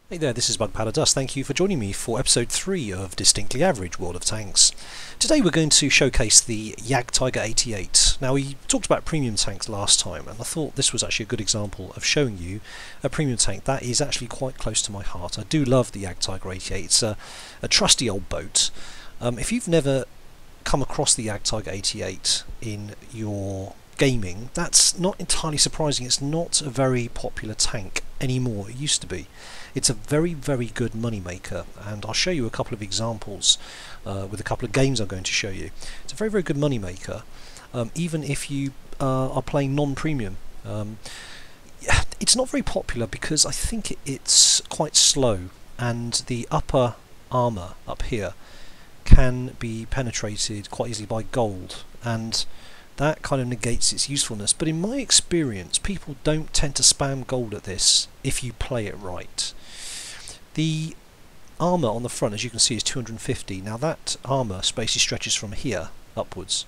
Hey there, this is BugPowderDust. Thank you for joining me for episode 3 of Distinctly Average World of Tanks. Today we're going to showcase the JgTiger88. Now, we talked about premium tanks last time, and I thought this was actually a good example of showing you a premium tank that is actually quite close to my heart. I do love the JgTiger88. It's a trusty old boat. If you've never come across the JgTiger88 in your gaming, that's not entirely surprising. It's not a very popular tank anymore. It used to be. It's a very, very good moneymaker, and I'll show you a couple of examples with a couple of games I'm going to show you. It's a very, very good moneymaker, even if you are playing non-premium. It's not very popular because I think it's quite slow, and the upper armour up here can be penetrated quite easily by gold, and that kind of negates its usefulness. But in my experience, people don't tend to spam gold at this if you play it right. The armour on the front, as you can see, is 250. Now that armour basically stretches from here upwards.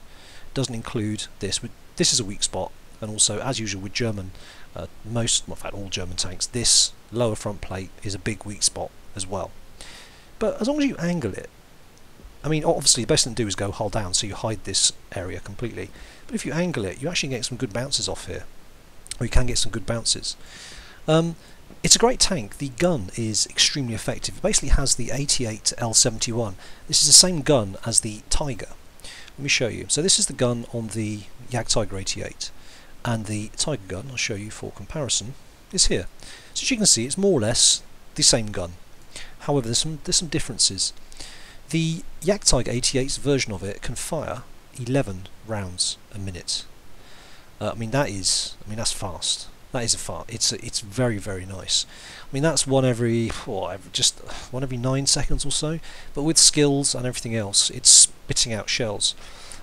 It doesn't include this. This is a weak spot, and also, as usual with German, in fact all German tanks, this lower front plate is a big weak spot as well. But as long as you angle it, I mean, obviously the best thing to do is go hull down, so you hide this area completely. But if you angle it, you actually get some good bounces off here, or you can get some good bounces. It's a great tank. The gun is extremely effective. It basically has the 88 L71. This is the same gun as the Tiger. Let me show you. So this is the gun on the JgTiger88, and the Tiger gun, I'll show you for comparison, is here. So as you can see, it's more or less the same gun. However, there's some differences. The JgTiger88's version of it can fire 11 rounds a minute. That's fast. That is it's very, very nice. I mean, that's one every 9 seconds or so. But with skills and everything else, it's spitting out shells.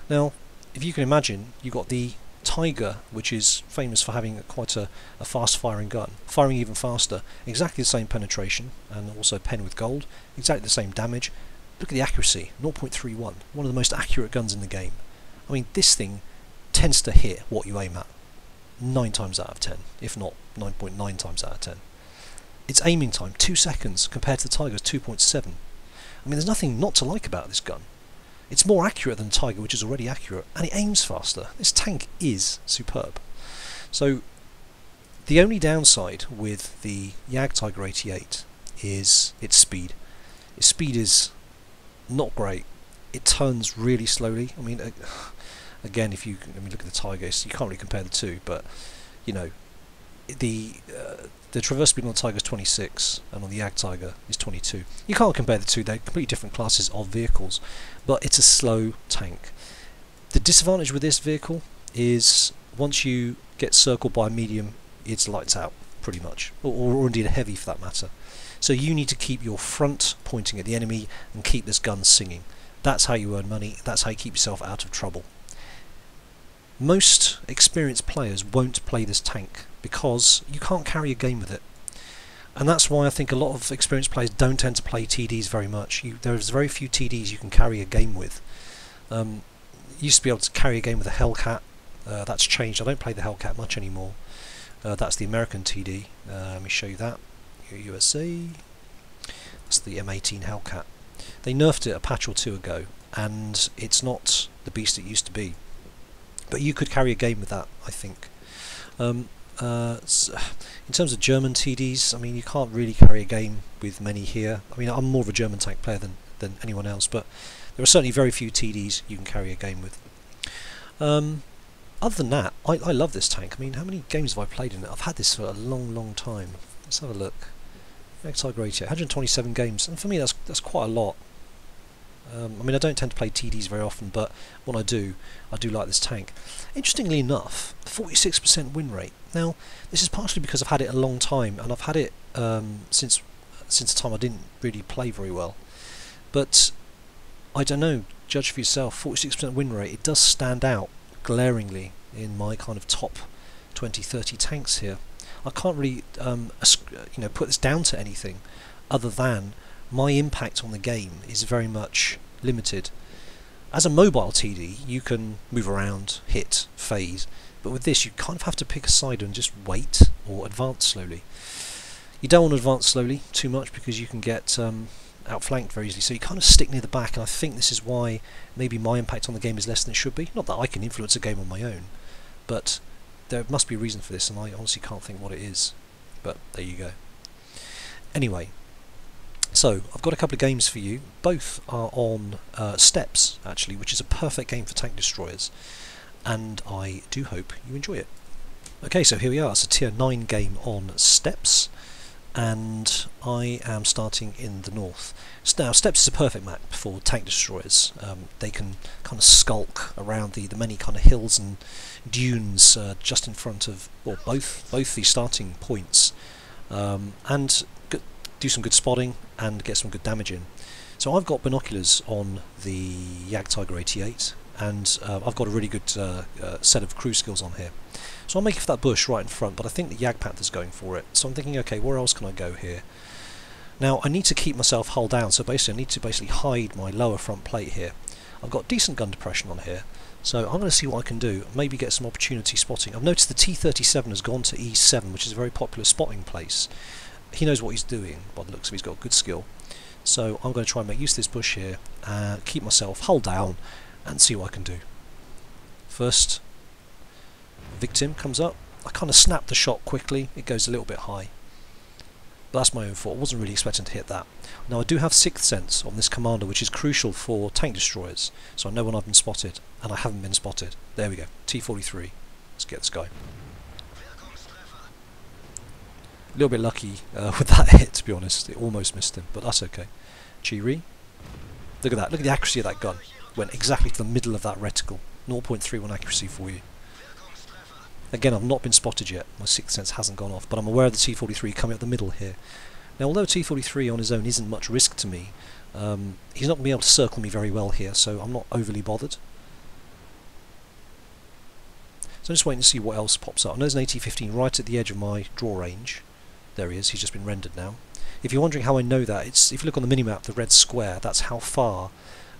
Now, if you can imagine, you've got the Tiger, which is famous for having quite a fast-firing gun, firing even faster. Exactly the same penetration, and also pen with gold. Exactly the same damage. Look at the accuracy, 0.31. One of the most accurate guns in the game. I mean, this thing tends to hit what you aim at 9 times out of 10, if not 9.9 times out of 10. Its aiming time, 2 seconds, compared to the Tiger's 2.7. I mean, there's nothing not to like about this gun. It's more accurate than the Tiger, which is already accurate, and it aims faster. This tank is superb. So, the only downside with the JgTiger88 is its speed. Its speed is not great. It turns really slowly. I mean, again, if you look at the Tiger, you can't really compare the two, but you know, the traverse speed on the Tiger is 26, and on the JgTiger is 22. You can't compare the two; they're completely different classes of vehicles. But it's a slow tank. The disadvantage with this vehicle is once you get circled by a medium, it's lights out pretty much, or indeed a heavy for that matter. So you need to keep your front pointing at the enemy and keep this gun singing. That's how you earn money. That's how you keep yourself out of trouble. Most experienced players won't play this tank because you can't carry a game with it. And that's why I think a lot of experienced players don't tend to play TDs very much. There's very few TDs you can carry a game with. You used to be able to carry a game with a Hellcat. That's changed. I don't play the Hellcat much anymore. That's the American TD. Let me show you that. USA. That's the M18 Hellcat. They nerfed it a patch or two ago, and it's not the beast it used to be. But you could carry a game with that, I think. In terms of German TDs, I mean, you can't really carry a game with many here. I mean, I'm more of a German tank player than anyone else, but there are certainly very few TDs you can carry a game with. Other than that, I love this tank. I mean, how many games have I played in it? I've had this for a long, long time. Let's have a look. JgTiger88, 127 games, and for me that's quite a lot. I mean, I don't tend to play TDs very often, but when I do like this tank. Interestingly enough, 46% win rate. Now, this is partially because I've had it a long time, and I've had it since the time I didn't really play very well. But I don't know, judge for yourself. 46% win rate. It does stand out glaringly in my kind of top 20-30 tanks here. I can't really put this down to anything other than my impact on the game is very much limited. As a mobile TD, you can move around, hit, phase, but with this you kind of have to pick a side and just wait or advance slowly. You don't want to advance slowly too much because you can get outflanked very easily, so you kind of stick near the back, and I think this is why maybe my impact on the game is less than it should be. Not that I can influence a game on my own, but there must be a reason for this, and I honestly can't think what it is. But there you go. Anyway, so I've got a couple of games for you. Both are on Steps, actually, which is a perfect game for tank destroyers, and I do hope you enjoy it. Okay, so here we are. It's a tier 9 game on Steps, and I am starting in the north. Now, Steps is a perfect map for tank destroyers. They can kind of skulk around the many kind of hills and dunes just in front of, well, both the starting points, and do some good spotting and get some good damage in. So I've got binoculars on the JgTiger88, and I've got a really good set of crew skills on here. So I'm making for that bush right in front, but I think the Jagdpanther's going for it. So I'm thinking, okay, where else can I go here? Now I need to keep myself hull down, so basically I need to hide my lower front plate here. I've got decent gun depression on here, so I'm going to see what I can do, maybe get some opportunity spotting. I've noticed the T37 has gone to E7, which is a very popular spotting place. He knows what he's doing, by the looks of it. He's got good skill. So I'm going to try and make use of this bush here, keep myself hull down, and see what I can do. First victim comes up. I kind of snapped the shot quickly. It goes a little bit high, but that's my own fault. I wasn't really expecting to hit that. Now I do have 6th sense on this commander, which is crucial for tank destroyers, so I know when I've been spotted, and I haven't been spotted. There we go, T43. Let's get this guy. A little bit lucky with that hit, to be honest. It almost missed him, but that's okay. Chiri. Look at that. Look at the accuracy of that gun. Went exactly to the middle of that reticle. 0.31 accuracy for you. Again, I've not been spotted yet. My 6th sense hasn't gone off, but I'm aware of the T43 coming up the middle here. Now, although T43 on his own isn't much risk to me, he's not going to be able to circle me very well here, so I'm not overly bothered. So I'm just waiting to see what else pops up. And there's an AT-15 right at the edge of my draw range. There he is. He's just been rendered now. If you're wondering how I know that, it's if you look on the minimap, the red square, that's how far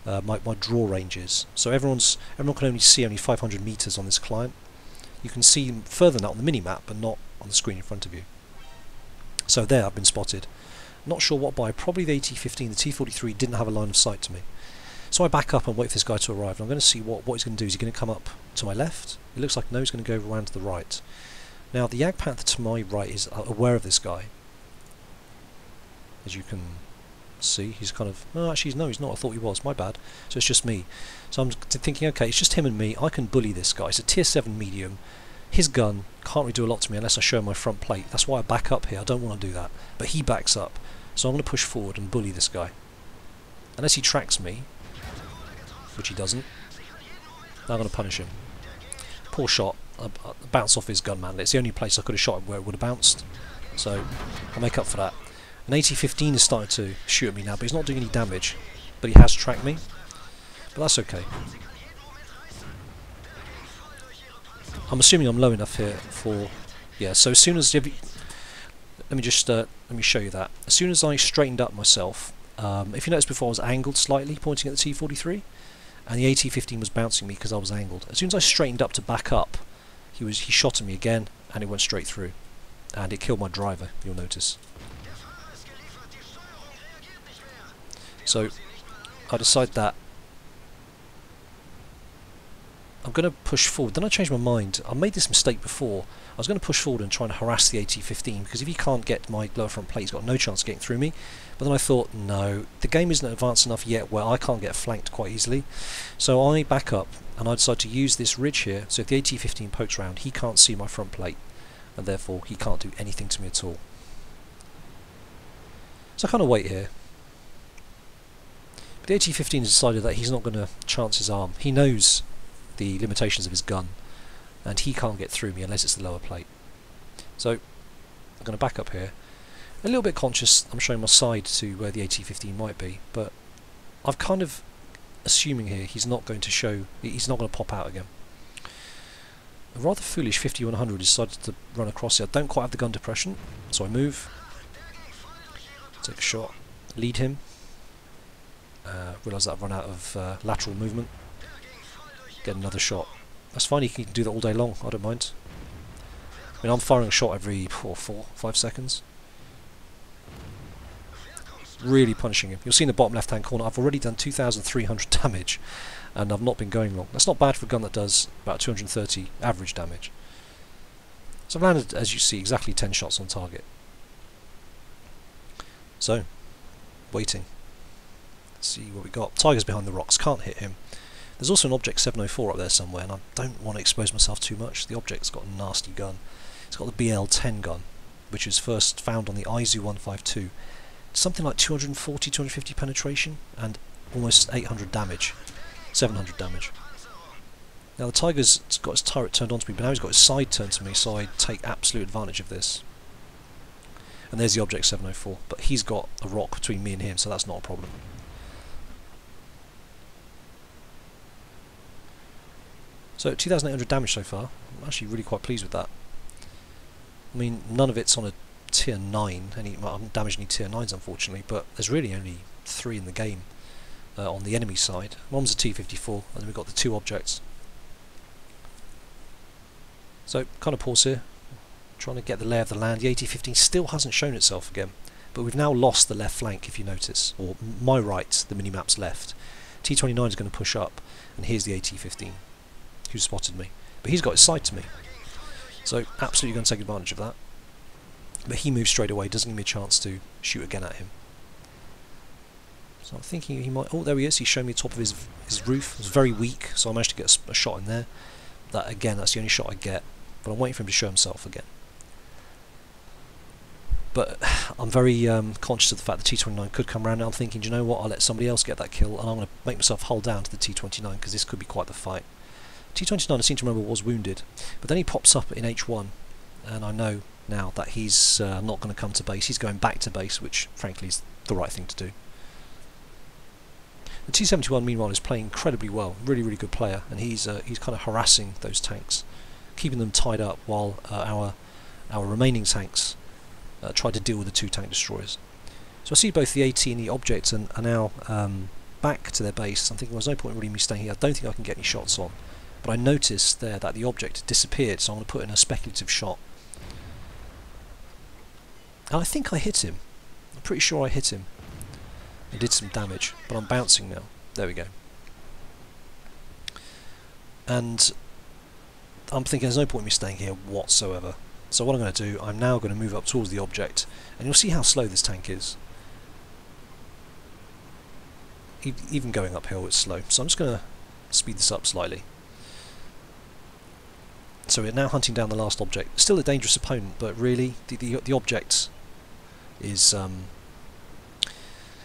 my draw range is. So everyone can only see only 500 meters on this client. You can see further than that on the minimap, but not on the screen in front of you. So there, I've been spotted. Not sure what by. Probably the AT-15. The T-43 didn't have a line of sight to me. So I back up and wait for this guy to arrive. And I'm going to see what he's going to do. Is he going to come up to my left? It looks like no, he's going to go around to the right. Now the Jagdpanther to my right is aware of this guy. As you can see, he's kind of... Oh, actually, no, he's not. I thought he was. My bad. So it's just me. So I'm thinking, okay, it's just him and me. I can bully this guy. It's a tier 7 medium. His gun can't really do a lot to me unless I show him my front plate. That's why I back up here. I don't want to do that. But he backs up. So I'm going to push forward and bully this guy. Unless he tracks me, which he doesn't, I'm going to punish him. Poor shot. I bounce off his gun man. It's the only place I could have shot him where it would have bounced. So I'll make up for that. An AT-15 is starting to shoot at me now, but he's not doing any damage. But he has tracked me. But that's okay. I'm assuming I'm low enough here for... Yeah, so as soon as... Let me just... let me show you that. As soon as I straightened up myself... if you noticed before I was angled slightly, pointing at the T-43, and the AT-15 was bouncing me because I was angled. As soon as I straightened up to back up, he shot at me again, and it went straight through. And it killed my driver, you'll notice. So, I decide that I'm going to push forward. Then I changed my mind. I made this mistake before. I was going to push forward and try and harass the AT-15, because if he can't get my lower front plate, he's got no chance of getting through me. But then I thought, no, the game isn't advanced enough yet where I can't get flanked quite easily. So I back up, and I decide to use this ridge here, so if the AT-15 pokes round, he can't see my front plate, and therefore he can't do anything to me at all. So I kind of wait here. But the AT-15 has decided that he's not going to chance his arm. He knows the limitations of his gun, and he can't get through me unless it's the lower plate. So I'm going to back up here. A little bit conscious, I'm showing my side to where the AT-15 might be, but I'm kind of assuming here he's not going to show, he's not going to pop out again. A rather foolish 50-100 decided to run across here. I don't quite have the gun depression, so I move, take a shot, lead him, realise that I've run out of lateral movement, get another shot. That's fine, he can do that all day long, I don't mind. I mean, I'm firing a shot every 4-5 seconds. really punishing him. You'll see in the bottom left hand corner I've already done 2,300 damage, and I've not been going long. That's not bad for a gun that does about 230 average damage. So I've landed, as you see, exactly 10 shots on target. So, waiting. Let's see what we got. Tiger's behind the rocks, can't hit him. There's also an Object 704 up there somewhere, and I don't want to expose myself too much. The Object's got a nasty gun. It's got the BL-10 gun, which was first found on the IZU 152. It's something like 240, 250 penetration, and almost 800 damage. 700 damage. Now the Tiger's got his turret turned on to me, but now he's got his side turned to me, so I take absolute advantage of this. And there's the Object 704, but he's got a rock between me and him, so that's not a problem. So 2,800 damage so far. I'm actually really quite pleased with that. I mean, none of it's on a tier 9. I haven't damaged any tier 9s unfortunately, but there's really only 3 in the game on the enemy side. One's a T-54, and then we've got the 2 objects. So, kind of pause here, trying to get the lay of the land. The AT-15 still hasn't shown itself again, but we've now lost the left flank, if you notice, or my right, the minimap's left. T-29 is going to push up, and here's the AT-15, who spotted me. But he's got his side to me, so absolutely going to take advantage of that. But he moves straight away, doesn't give me a chance to shoot again at him. So I'm thinking he might... Oh, there he is, he's showing me the top of his roof. It was very weak, so I managed to get a shot in there. That, again, that's the only shot I get, but I'm waiting for him to show himself again. But I'm very conscious of the fact the T-29 could come around, and I'm thinking, do you know what, I'll let somebody else get that kill, and I'm going to make myself hold down to the T-29, because this could be quite the fight. T-29, I seem to remember, was wounded, but then he pops up in H1, and I know now that he's not going to come to base. He's going back to base, which frankly is the right thing to do. The T-71 meanwhile is playing incredibly well, really good player, and he's kind of harassing those tanks, keeping them tied up while our remaining tanks try to deal with the 2 tank destroyers. So I see both the AT and the Object are now back to their base. I'm thinking, well, there's no point in really me staying here. I don't think I can get any shots on. But I noticed there that the Object had disappeared, so I'm going to put in a speculative shot. And I think I hit him. I'm pretty sure I hit him. I did some damage, but I'm bouncing now. There we go. And I'm thinking there's no point in me staying here whatsoever. So what I'm going to do, I'm now going to move up towards the Object, and you'll see how slow this tank is. Even going uphill it's slow, so I'm just going to speed this up slightly. So we're now hunting down the last Object. Still a dangerous opponent, but really the Object is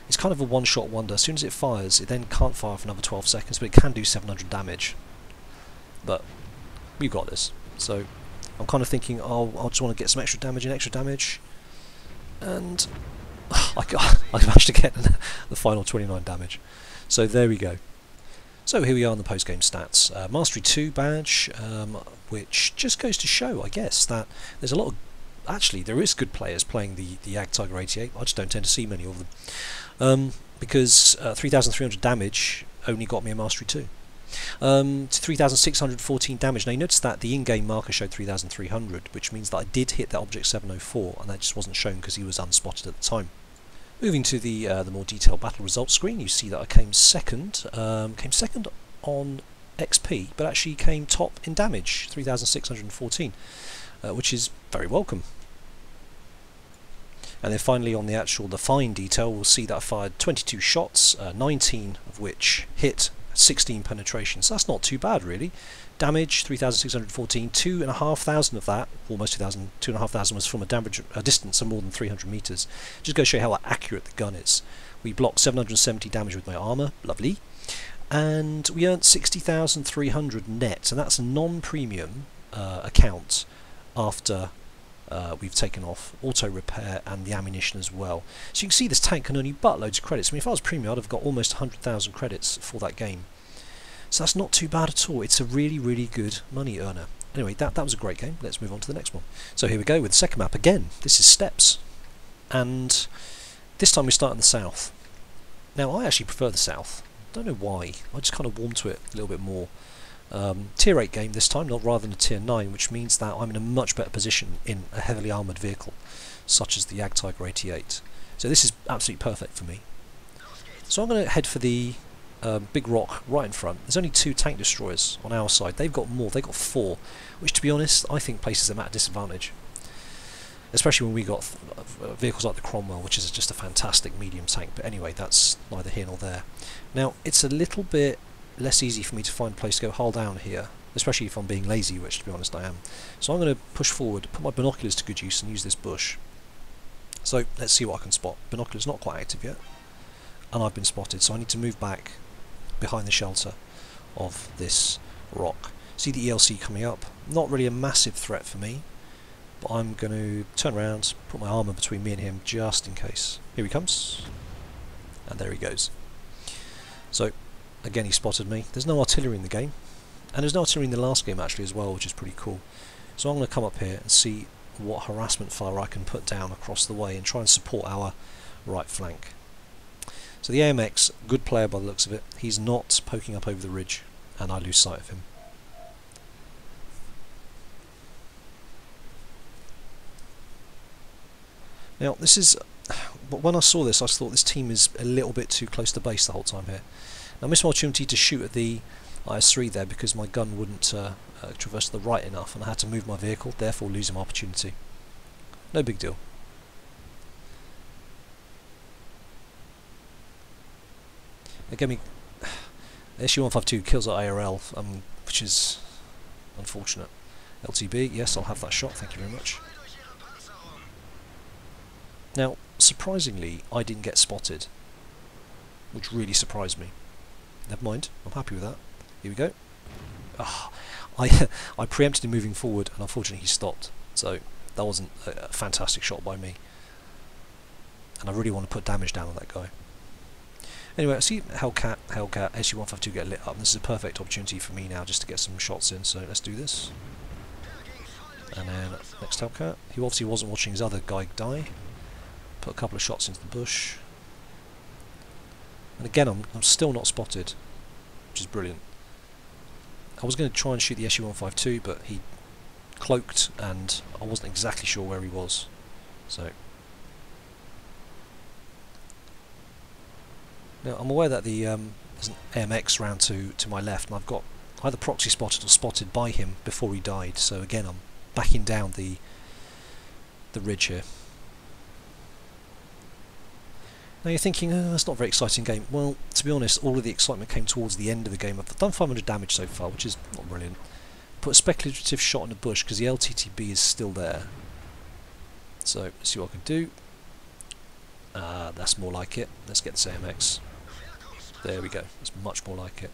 it's kind of a one-shot wonder. As soon as it fires, it then can't fire for another 12 seconds, but it can do 700 damage. But we've got this. So I'm kind of thinking, oh, I just want to get some extra damage, and I managed to get the final 29 damage. So there we go. So here we are on the post-game stats. Mastery 2 badge, which just goes to show, I guess, that there's a lot of... Actually, there is good players playing the JgTiger88. I just don't tend to see many of them. Because 3,300 damage only got me a Mastery 2. 3,614 damage. Now you notice that the in-game marker showed 3,300, which means that I did hit that Object 704, and that just wasn't shown because he was unspotted at the time. Moving to the more detailed battle results screen, you see that I came second. Came second on XP, but actually came top in damage, 3,614, which is very welcome. And then finally on the fine detail, we'll see that I fired 22 shots, 19 of which hit, 16 penetration. So that's not too bad really. Damage 3,614, 2,500 of that, almost 2,500 was from a distance of more than 300 meters. Just goes to show you how accurate the gun is. We blocked 770 damage with my armor, lovely, and we earned 60,300 net, and that's a non-premium account after we've taken off auto repair and the ammunition as well. So you can see this tank can earn you buttloads of credits. I mean, if I was premium, I'd have got almost 100,000 credits for that game. So that's not too bad at all. It's a really good money earner. Anyway, that was a great game. Let's move on to the next one. So here we go with the second map again. This is Steppes, and this time we start in the south. Now I actually prefer the south. Don't know why. I just kind of warm to it a little bit more. Tier 8 game this time, not rather than a tier 9, which means that I'm in a much better position in a heavily armoured vehicle, such as the JgTiger88. So this is absolutely perfect for me. So I'm going to head for the big rock right in front. There's only 2 tank destroyers on our side. They've got more. They've got 4, which to be honest I think places them at a disadvantage. Especially when we got vehicles like the Cromwell, which is just a fantastic medium tank. But anyway, that's neither here nor there. Now, it's a little bit less easy for me to find a place to go hull down here, especially if I'm being lazy, which to be honest I am. So I'm going to push forward, put my binoculars to good use and use this bush. So let's see what I can spot. Binoculars not quite active yet, and I've been spotted, so I need to move back behind the shelter of this rock. See the ELC coming up. Not really a massive threat for me, but I'm going to turn around, put my armour between me and him just in case. Here he comes, and there he goes. So again, he spotted me. There's no artillery in the game, and there's no artillery in the last game actually as well, which is pretty cool. So I'm going to come up here and see what harassment fire I can put down across the way and try and support our right flank. So the AMX, good player by the looks of it. He's not poking up over the ridge, and I lose sight of him. Now this is, when I saw this I thought this team is a little bit too close to base the whole time here. Now I missed my opportunity to shoot at the IS-3 there because my gun wouldn't traverse to the right enough, and I had to move my vehicle, therefore losing my opportunity. No big deal. Again, the SU-152 kills at IRL, which is unfortunate. LTB, yes, I'll have that shot, thank you very much. Now, surprisingly, I didn't get spotted, which really surprised me. Never mind, I'm happy with that. Here we go. I preempted him moving forward, and unfortunately he stopped. So that wasn't a fantastic shot by me. And I really want to put damage down on that guy. Anyway, I see Hellcat, SU-152 get lit up, and this is a perfect opportunity for me now just to get some shots in, so let's do this. And then next Hellcat, who obviously wasn't watching his other guy die. Put a couple of shots into the bush. And again, I'm still not spotted, which is brilliant. I was going to try and shoot the SU-152, but he cloaked, and I wasn't exactly sure where he was. So now I'm aware that there's an AMX round to my left, and I've got either proxy spotted or spotted by him before he died. So again, I'm backing down the ridge here. Now you're thinking, oh, that's not a very exciting game. Well, to be honest, all of the excitement came towards the end of the game. I've done 500 damage so far, which is not brilliant. Put a speculative shot in the bush because the LTTB is still there. So let's see what I can do. That's more like it. Let's get this AMX. There we go. That's much more like it.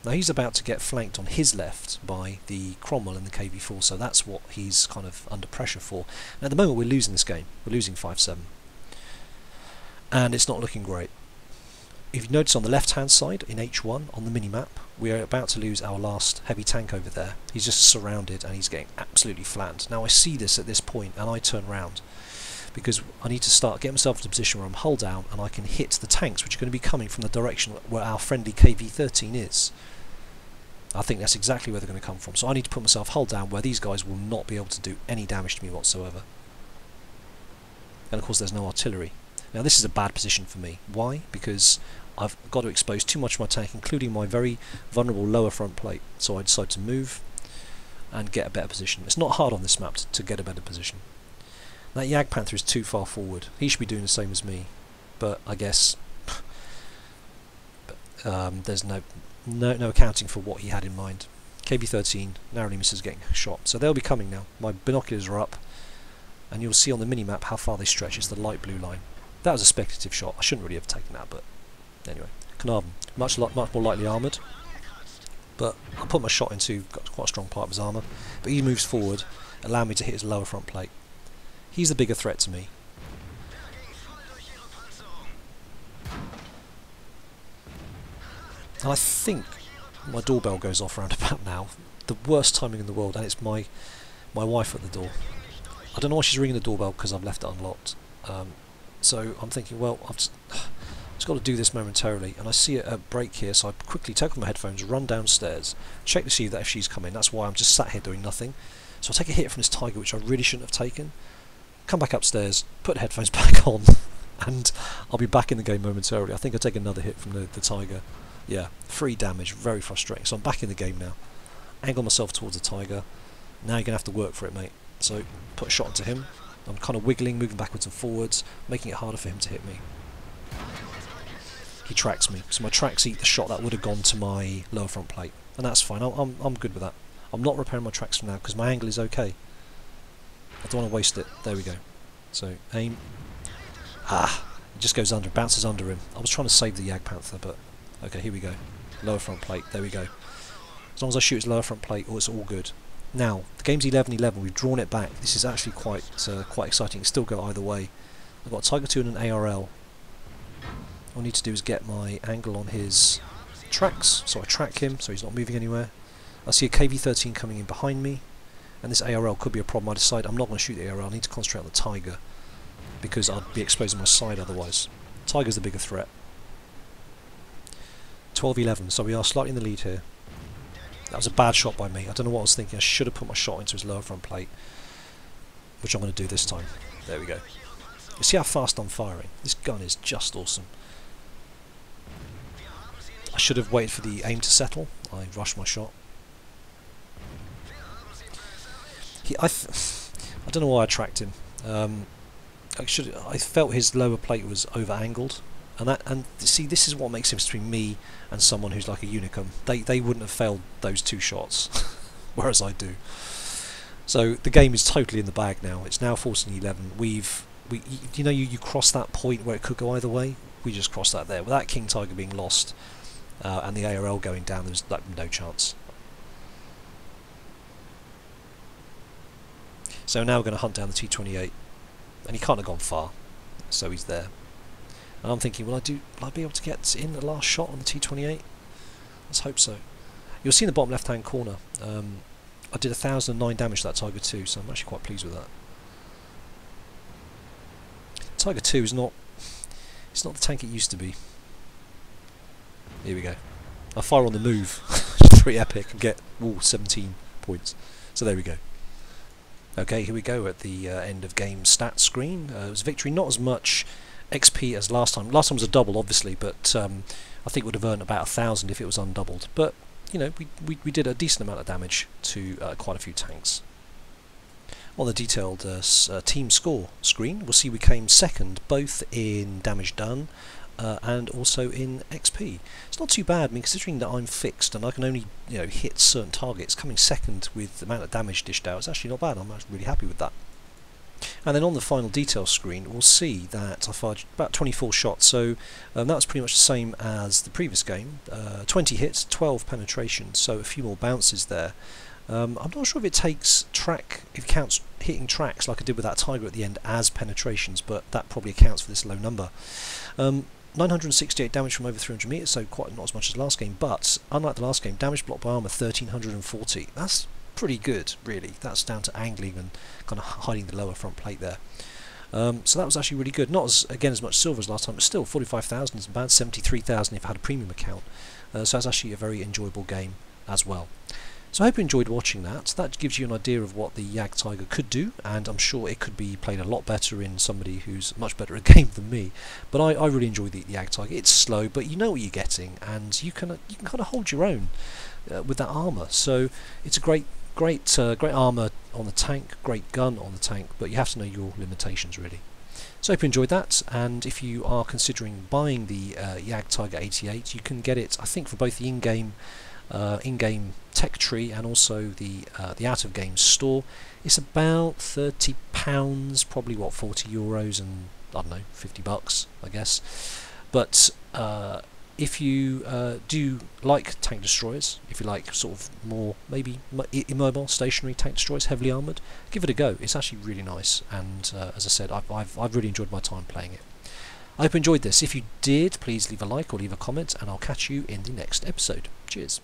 Now he's about to get flanked on his left by the Cromwell and the KV-4, so that's what he's kind of under pressure for. And at the moment we're losing this game. We're losing 5-7. And it's not looking great. If you notice on the left hand side in H1 on the mini-map, we are about to lose our last heavy tank over there. He's just surrounded and he's getting absolutely flattened. Now I see this at this point and I turn round because I need to get myself into a position where I'm hull down and I can hit the tanks which are going to be coming from the direction where our friendly KV-13 is. I think that's exactly where they're going to come from. So I need to put myself hull down where these guys will not be able to do any damage to me whatsoever. And of course there's no artillery. Now this is a bad position for me. Why? Because I've got to expose too much of my tank, including my very vulnerable lower front plate. So I decide to move and get a better position. It's not hard on this map to get a better position. That Jagdpanther is too far forward. He should be doing the same as me. But I guess there's no accounting for what he had in mind. KV-13 narrowly misses getting shot. So they'll be coming now. My binoculars are up. And you'll see on the mini-map how far they stretch. It's the light blue line. That was a speculative shot. I shouldn't really have taken that, but anyway. Carnarvon, much more lightly armoured, but I put my shot into quite a strong part of his armour. But he moves forward, allowing me to hit his lower front plate. He's the bigger threat to me. And I think my doorbell goes off round about now. The worst timing in the world, and it's my wife at the door. I don't know why she's ringing the doorbell because I've left it unlocked. So I'm thinking, well, I've just got to do this momentarily, and I see a break here, so I quickly take off my headphones, run downstairs, check to see that if she's coming. That's why I'm just sat here doing nothing. So I take a hit from this Tiger, which I really shouldn't have taken, come back upstairs, put the headphones back on, and I'll be back in the game momentarily. I think I'll take another hit from the tiger. Yeah, 3 damage, very frustrating. So I'm back in the game now. Angle myself towards the tiger. Now you're going to have to work for it, mate. So put a shot into him. I'm kind of wiggling, moving backwards and forwards, making it harder for him to hit me. He tracks me, so my tracks eat the shot that would have gone to my lower front plate, and that's fine. I'm good with that. I'm not repairing my tracks from now because my angle is okay. I don't want to waste it. There we go. So aim. It just goes under, bounces under him. I was trying to save the Jagdpanther, but okay, here we go. Lower front plate. There we go. As long as I shoot his lower front plate, it's all good. Now the game's 11-11. We've drawn it back. This is actually quite exciting. It can still go either way. I've got a Tiger 2 and an ARL. All I need to do is get my angle on his tracks, so I track him, so he's not moving anywhere. I see a KV-13 coming in behind me, and this ARL could be a problem. I decide I'm not going to shoot the ARL. I need to concentrate on the Tiger because I'd be exposing my side otherwise. Tiger's the bigger threat. 12-11, so we are slightly in the lead here. That was a bad shot by me. I don't know what I was thinking. I should have put my shot into his lower front plate, which I'm going to do this time. There we go. You see how fast I'm firing? This gun is just awesome. I should have waited for the aim to settle. I rushed my shot. I don't know why I tracked him. I felt his lower plate was over angled, and see, this is what makes him between me and someone who's like a unicum. They wouldn't have failed those 2 shots, whereas I do. So the game is totally in the bag now. It's now 14-11. You cross that point where it could go either way. We just crossed that there. With that King Tiger being lost and the ARL going down, there's like no chance. So now we're going to hunt down the T28, and he can't have gone far, so he's there. And I'm thinking, will I be able to get in the last shot on the T28? Let's hope so. You'll see in the bottom left-hand corner, I did 1,009 damage to that Tiger 2, so I'm actually quite pleased with that. Tiger 2 is not the tank it used to be. Here we go. I fire on the move. It's pretty epic, and get 17 points. So there we go. Okay, here we go at the end of game stats screen. It was a victory, not as much XP as last time. Last time was a double, obviously, but I think would have earned about 1,000 if it was undoubled. But you know, we did a decent amount of damage to quite a few tanks. On the detailed team score screen, we'll see we came second both in damage done and also in XP. It's not too bad, I mean, considering that I'm fixed and I can only hit certain targets. Coming second with the amount of damage dished out is actually not bad. I'm actually really happy with that. And then on the final details screen, we'll see that I fired about 24 shots, so that was pretty much the same as the previous game. 20 hits, 12 penetrations, so a few more bounces there. I'm not sure if it takes if it counts hitting tracks like I did with that Tiger at the end as penetrations, but that probably accounts for this low number. 968 damage from over 300 meters, so quite not as much as last game, but unlike the last game, damage blocked by armor 1340. That's pretty good, really. That's down to angling and kind of hiding the lower front plate there. So that was actually really good. Not as much silver as last time, but still 45,000 isn't bad. 73,000 if I had a premium account. So that's actually a very enjoyable game as well. So I hope you enjoyed watching that. That gives you an idea of what the JgTiger could do, and I'm sure it could be played a lot better in somebody who's much better at game than me. But I really enjoy the JgTiger. It's slow, but you know what you're getting, and you can kind of hold your own with that armor. So it's a great armor on the tank, great gun on the tank, but you have to know your limitations really. So I hope you enjoyed that, and if you are considering buying the JgTiger88, you can get it, I think, for both the in-game tech tree and also the out-of-game store. It's about £30, probably what, €40, and I don't know, $50 I guess. But if you do like tank destroyers, if you like sort of more maybe immobile stationary tank destroyers, heavily armoured, give it a go. It's actually really nice, and as I said, I've really enjoyed my time playing it. I hope you enjoyed this. If you did, please leave a like or leave a comment, and I'll catch you in the next episode. Cheers.